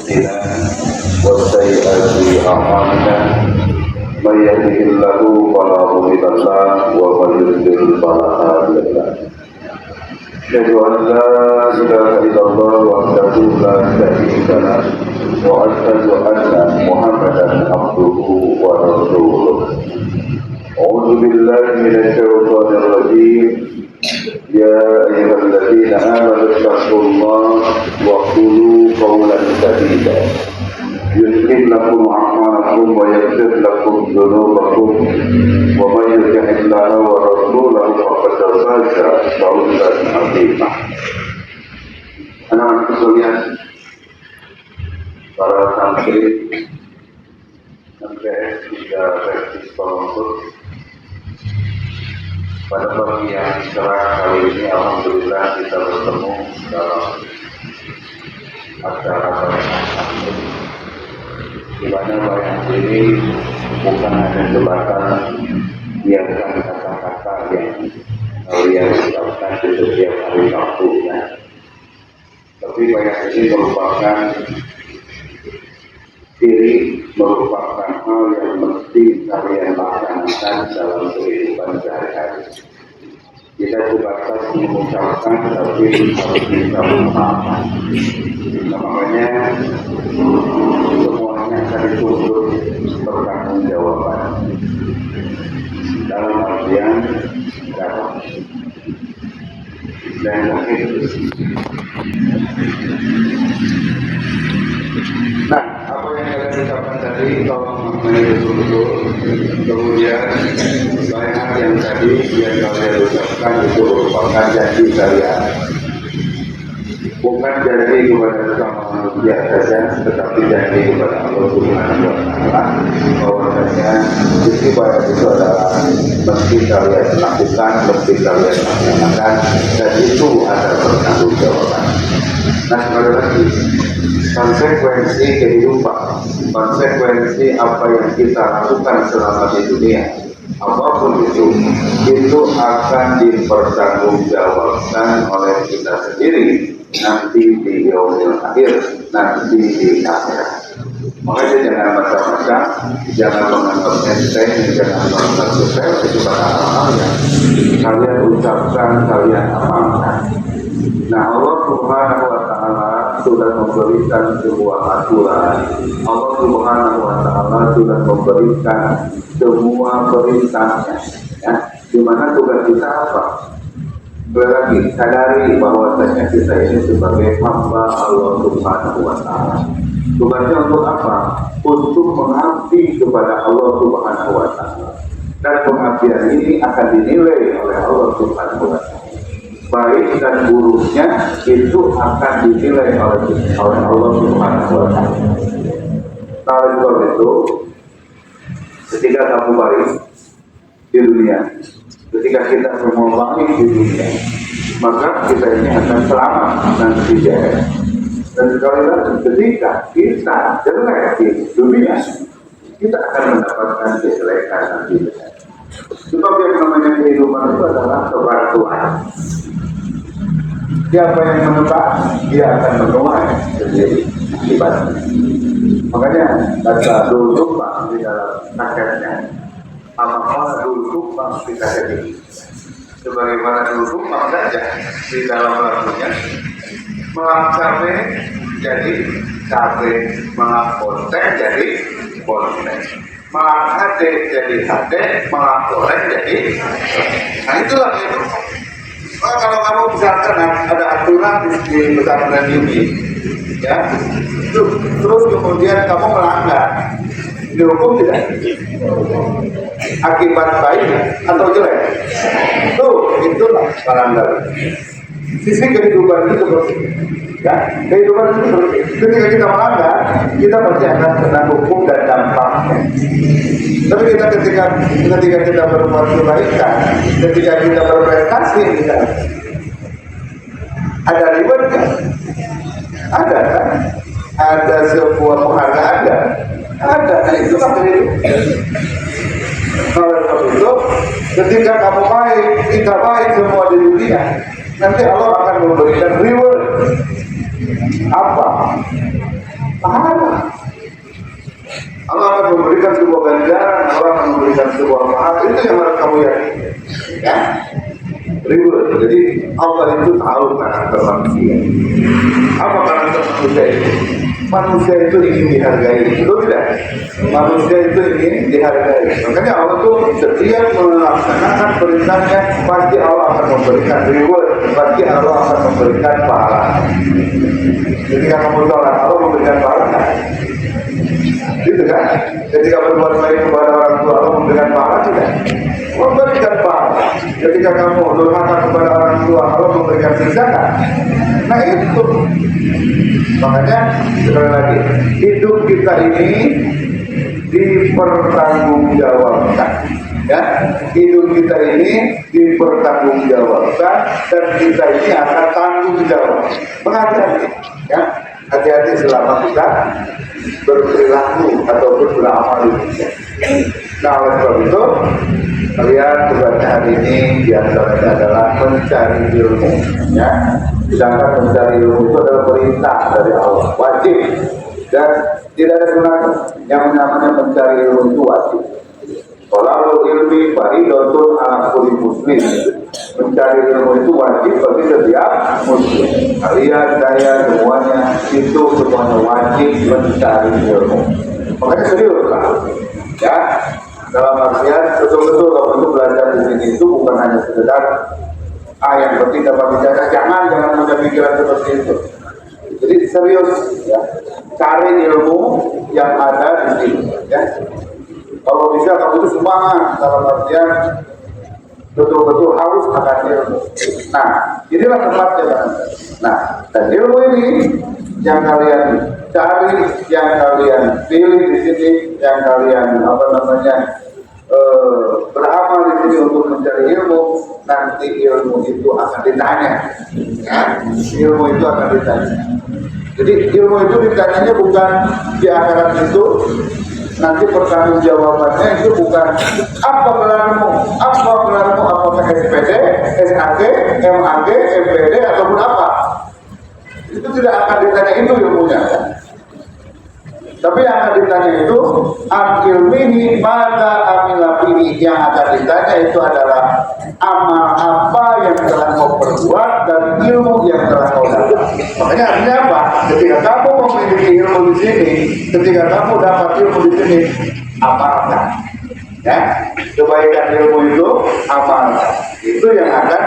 أنفسنا وسيئات أعمالنا من يهده الله فلا مضل له ومن يضلل فلا هادي له أشهد أن لا إله إلا الله وحده لا شريك له وأشهد أن محمدا عبده ورسوله أعوذ بالله من الشيطان الرجيم يا أيها الذين آمنوا اتقوا الله وقولوا قولا سديدا يصلح لكم أعمالكم ويغفر لكم ذنوبكم ومن يطع الله ورسوله فقد فاز فوزا عظيما. Anak-anak sekalian, para santri MTS hingga Rektis Palontut, pada pagi yang cerah kali ini alhamdulillah kita bertemu dalam acara bayang di mana bayang ini bukan hanya sebatas biarkan kata-kata yang ucapkan di setiap hari waktunya, tapi bayang ini merupakan merupakan hal yang mesti kalian laksanakan dalam kehidupan sehari-hari. Kita sebatas mengucapkan tapi harus bisa memaafkan. Makanya semuanya akan dituntut pertanggungjawaban dalam artian dapat dan mungkin. Nah, apa yang kalian ucapkan tadi tolong maknanya betul-betul. Kemudian banyak yang tadi yang kalian ucapkan itu merupakan janji kalian, bukan janji kepada sesama manusia saja, tetapi janji kepada Allah Subhanahu wa Ta'ala bahwasanya istighfar itu adalah mesti kalian lakukan, mesti kalian laksanakan, dan itu ada pertanggungjawaban. Nah, sekali lagi, konsekuensi kehidupan, konsekuensi apa yang kita lakukan selama di dunia, apapun itu akan dipertanggungjawabkan oleh kita sendiri nanti di yaumil akhir, nanti di akhirat. Makanya jangan macam-macam, jangan menganggap enteng, jangan menganggap sepele kepada hal yang kalian ucapkan, kalian amalkan. Nah, Allah Subhanahu wa Ta'ala sudah memberikan sebuah aturan. Allah Subhanahu wa Ta'ala sudah memberikan semua perintahnya, ya. Di mana tugas kita apa? Berarti sadari bahwasanya kita ini sebagai hamba Allah Subhanahu wa Ta'ala. Tugasnya untuk apa? Untuk mengabdi kepada Allah Subhanahu wa Ta'ala. Dan pengabdian ini akan dinilai oleh Allah Subhanahu wa Ta'ala. Baik dan buruknya itu akan dinilai oleh Allah Subhanahu wa Ta'ala. Nah, oleh sebab itu, ketika kamu baik di dunia, ketika kita semua baik di dunia, maka kita ini akan selamat nanti di akhirat. Dan sekali lagi, ketika kita jelek di dunia, kita akan mendapatkan kejelekan nanti. Sebab yang namanya kehidupan itu adalah kebatuan. Siapa yang menebak, dia akan menuai sendiri akibatnya. Makanya kata dulu tumpang di dalam naketnya, apa-apa dulu tumpang kita jadi. Sebagaimana dulu tumpang saja di dalam lagunya, melak cabai jadi cabai, melak ponteng jadi ponteng, melak hade jadi hade, melak goreng jadi. Nah, itulah itu. Nah, kalau kamu misalkan ada aturan di pesantren ini, ya, terus kemudian kamu melanggar, dihukum tidak? Akibat baik atau jelek? Itulah melanggar. Sisi kehidupan itu seperti itu, ya, kehidupan itu seperti itu. Ketika kita melanggar, kita pasti akan kena hukum dan dampaknya. Tapi ketika kita berbuat kebaikan, ketika kita berprestasi, kita ada reward kan? Ada kan? Ada sebuah penghargaan kan? Ada. Nah, itulah kehidupan. Oleh itu, ketika kamu baik, kita baik semua di dunia, nanti Allah akan memberikan reward. Apa? pahala. Allah akan memberikan sebuah ganjaran, Allah akan memberikan sebuah pahala. Itu yang harus kamu yakini. Ya, ribut. Jadi Allah itu tahu karakter manusia. Apa karakter manusia itu? Manusia itu ingin dihargai, betul tidak? Manusia itu ingin dihargai. Makanya Allah itu setiap melaksanakan perintahnya, pasti Allah akan memberikan reward, pasti Allah akan memberikan pahala. Ketika kamu sholat, Allah memberikan pahala. Gitu kan? Ketika berbuat baik kepada orang tua, Allah memberikan pahala tidak? Memberikan pahala. Ketika kamu durhaka kepada orang tua, Allah memberikan siksa kan? Nah itu. Makanya sekali lagi, hidup kita ini dipertanggungjawabkan. Ya, hidup kita ini dipertanggungjawabkan dan kita ini akan tanggung jawab. Hati-hati, ya, hati-hati selama kita berperilaku ataupun beramal di dunia. Nah, oleh sebab itu, kalian tugasnya hari ini biasanya adalah mencari ilmu, ya. Sedangkan mencari ilmu itu adalah perintah dari Allah, wajib, dan tidak ada sunat. Yang namanya mencari ilmu itu wajib. Kalau ilmi fardhun ala kulli muslim, mencari ilmu itu wajib bagi setiap muslim. Kalian, saya, semuanya itu semuanya wajib mencari ilmu. Makanya serius lah, ya. Dalam artian betul-betul kalau untuk belajar di sini itu bukan hanya sekedar yang penting dapat bicara, jangan punya pikiran seperti itu. Jadi serius, ya. Cari ilmu yang ada di sini, ya. Kalau bisa kamu itu semangat dalam artian betul-betul harus akan ilmu. Nah, inilah tempatnya kan. Nah, dan ilmu ini yang kalian cari, yang kalian pilih di sini, yang kalian beramal di sini untuk mencari ilmu, nanti ilmu itu akan ditanya. Ya, ilmu itu akan ditanya. Jadi ilmu itu ditanyanya bukan di akhirat itu. Nanti pertanggung jawabannya itu bukan apa gelarmu, apakah SPD, SAG, MAG, MPD ataupun apa. Itu tidak akan ditanya itu ilmunya, kan? Tapi yang akan ditanya itu ilmihi mata amila fihi. Yang akan ditanya itu adalah amal apa yang telah kau perbuat dan ilmu yang telah kau dapat. Makanya artinya apa? Ketika kamu memiliki ilmu di sini, ketika kamu dapat ilmu di sini, amalkan. Ya, kebaikan ilmu itu amalkan. Itu yang akan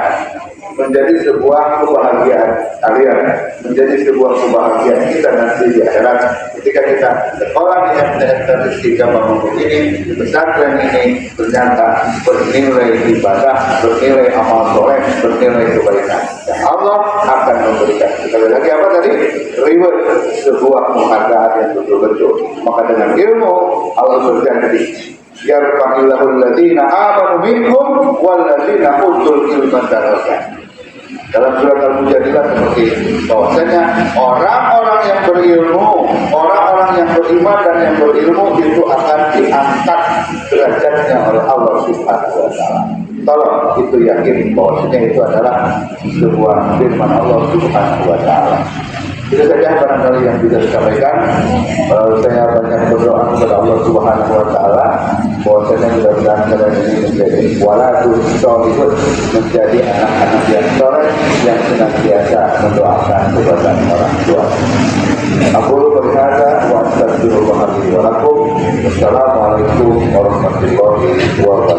menjadi sebuah kebahagiaan kalian, menjadi sebuah kebahagiaan kita nanti di akhirat ketika kita sekolah di MTS Statistika Bangun ini, di pesantren ini ternyata bernilai ibadah, bernilai amal soleh, bernilai kebaikan. Dan Allah akan memberikan sekali lagi apa tadi? Reward, sebuah penghargaan yang betul-betul. Maka dengan ilmu Allah berjanji yarfa'illahu alladziina aamanu minkum walladzina utul ilma darajat. Dalam surat Al-Mujadilah seperti itu, bahwasanya orang-orang yang berilmu, orang-orang yang beriman dan yang berilmu itu akan diangkat derajatnya oleh Allah Subhanahu wa taala. Tolong itu yakin bahwasanya itu adalah sebuah firman Allah Subhanahu wa taala. Itu saja barangkali yang bisa disampaikan. Saya banyak berdoa kepada Allah Subhanahu wa taala bahwasanya mudah-mudahan kalian ini menjadi waladun sholihun, menjadi anak-anak yang soleh yang senantiasa mendoakan kepada orang tua. Aku berkata wa astaghfirullah li wa lakum. Wassalamualaikum warahmatullahi wabarakatuh.